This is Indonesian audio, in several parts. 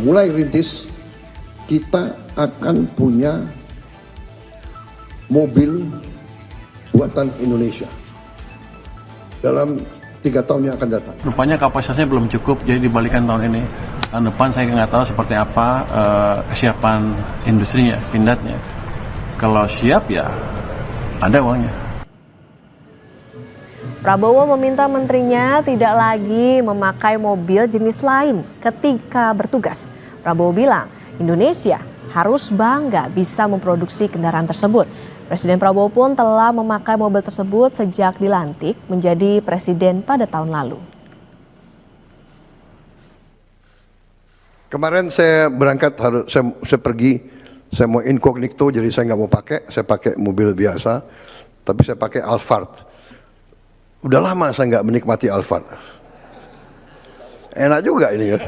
mulai rintis, kita akan punya mobil buatan Indonesia dalam 3 tahun yang akan datang. Rupanya kapasitasnya belum cukup, jadi dibalikan tahun ini. Tahun depan saya nggak tahu seperti apa kesiapan industrinya, Pindadnya. Kalau siap ya ada uangnya. Prabowo meminta menterinya tidak lagi memakai mobil jenis lain ketika bertugas. Prabowo bilang Indonesia harus bangga bisa memproduksi kendaraan tersebut. Presiden Prabowo pun telah memakai mobil tersebut sejak dilantik menjadi presiden pada tahun lalu. Kemarin saya berangkat, saya pergi, saya mau incognito, jadi saya nggak mau pakai, saya pakai mobil biasa, tapi saya pakai Alphard. Udah lama saya nggak menikmati Alphard. Enak juga ini ya.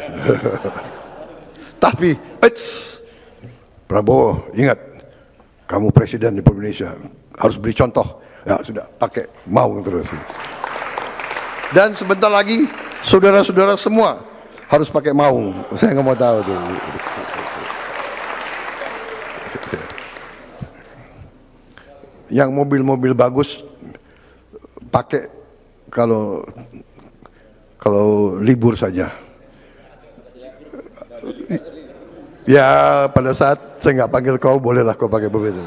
Tapi, Prabowo, ingat, kamu presiden di Indonesia, harus beri contoh. Ya sudah, pakai Maung terus. Dan sebentar lagi, saudara-saudara semua harus pakai Maung. Saya nggak mau tahu tuh. Yang mobil-mobil bagus pakai kalau libur saja. Ya pada saat saya nggak panggil kau, bolehlah kau pakai mobil itu.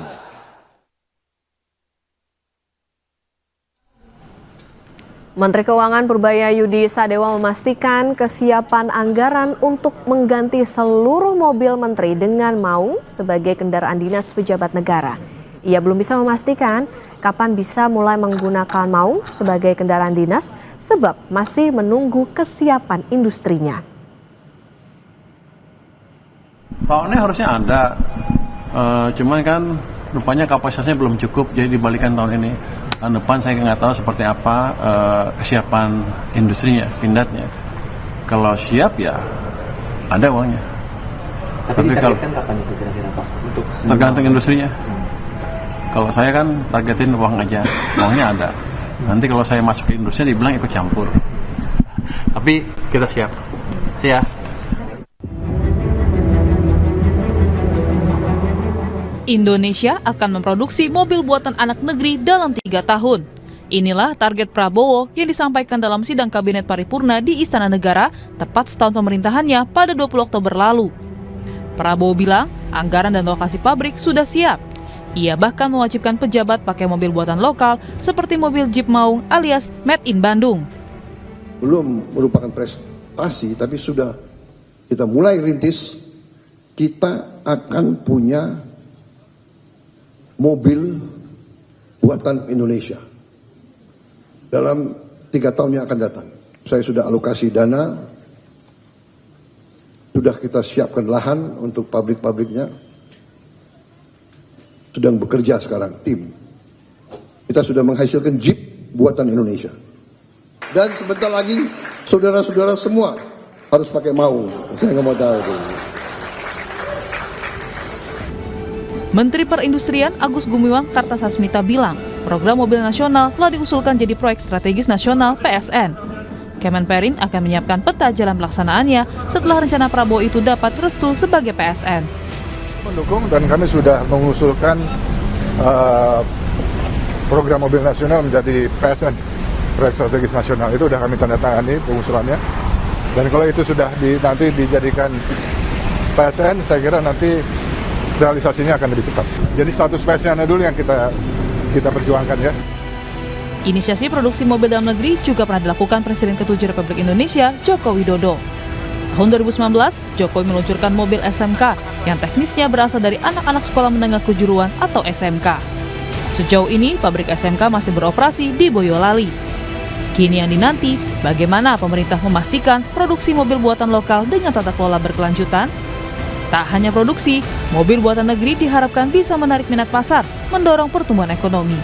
Menteri Keuangan Purbaya-Yudi Sadewa memastikan kesiapan anggaran untuk mengganti seluruh mobil menteri dengan Maung sebagai kendaraan dinas pejabat negara. Ia belum bisa memastikan kapan bisa mulai menggunakan Maung sebagai kendaraan dinas sebab masih menunggu kesiapan industrinya. Tahunnya harusnya ada, cuman kan rupanya kapasitasnya belum cukup, jadi dibalikan tahun ini. Tahun depan saya nggak tahu seperti apa kesiapan industrinya, Pindadnya. Kalau siap ya ada uangnya. Tapi kalau kapan itu kira-kira Pak? Untuk tergantung industrinya. Kalau saya kan targetin uang aja, uangnya ada. Nanti kalau saya masuk ke industri dibilang ikut campur. Tapi kita siap. Siap. Indonesia akan memproduksi mobil buatan anak negeri dalam 3 tahun. Inilah target Prabowo yang disampaikan dalam sidang Kabinet Paripurna di Istana Negara tepat setahun pemerintahannya pada 20 Oktober lalu. Prabowo bilang anggaran dan lokasi pabrik sudah siap. Ia bahkan mewajibkan pejabat pakai mobil buatan lokal seperti mobil Jeep Maung alias Made in Bandung. Belum merupakan prestasi, tapi sudah kita mulai rintis, kita akan punya mobil buatan Indonesia dalam 3 tahun yang akan datang. Saya sudah alokasi dana, sudah kita siapkan lahan untuk pabrik-pabriknya, sedang bekerja sekarang tim. Kita sudah menghasilkan Jeep buatan Indonesia. Dan sebentar lagi saudara-saudara semua harus pakai Maung. Saya nggak mau tahu itu. Menteri Perindustrian Agus Gumiwang Kartasasmita bilang, program mobil nasional telah diusulkan jadi proyek strategis nasional PSN. Kemenperin akan menyiapkan peta jalan pelaksanaannya setelah rencana Prabowo itu dapat restu sebagai PSN. Mendukung dan kami sudah mengusulkan program mobil nasional menjadi PSN, proyek strategis nasional. Itu sudah kami tanda tangani pengusulannya. Dan kalau itu sudah nanti dijadikan PSN, saya kira nanti realisasinya akan lebih cepat. Jadi status PSN dulu yang kita perjuangkan ya. Inisiasi produksi mobil dalam negeri juga pernah dilakukan Presiden ke-7 Republik Indonesia, Joko Widodo. Tahun 2019, Jokowi meluncurkan mobil SMK yang teknisnya berasal dari anak-anak sekolah menengah kejuruan atau SMK. Sejauh ini, pabrik SMK masih beroperasi di Boyolali. Kini yang dinanti, bagaimana pemerintah memastikan produksi mobil buatan lokal dengan tata kelola berkelanjutan? Tak hanya produksi, mobil buatan negeri diharapkan bisa menarik minat pasar, mendorong pertumbuhan ekonomi.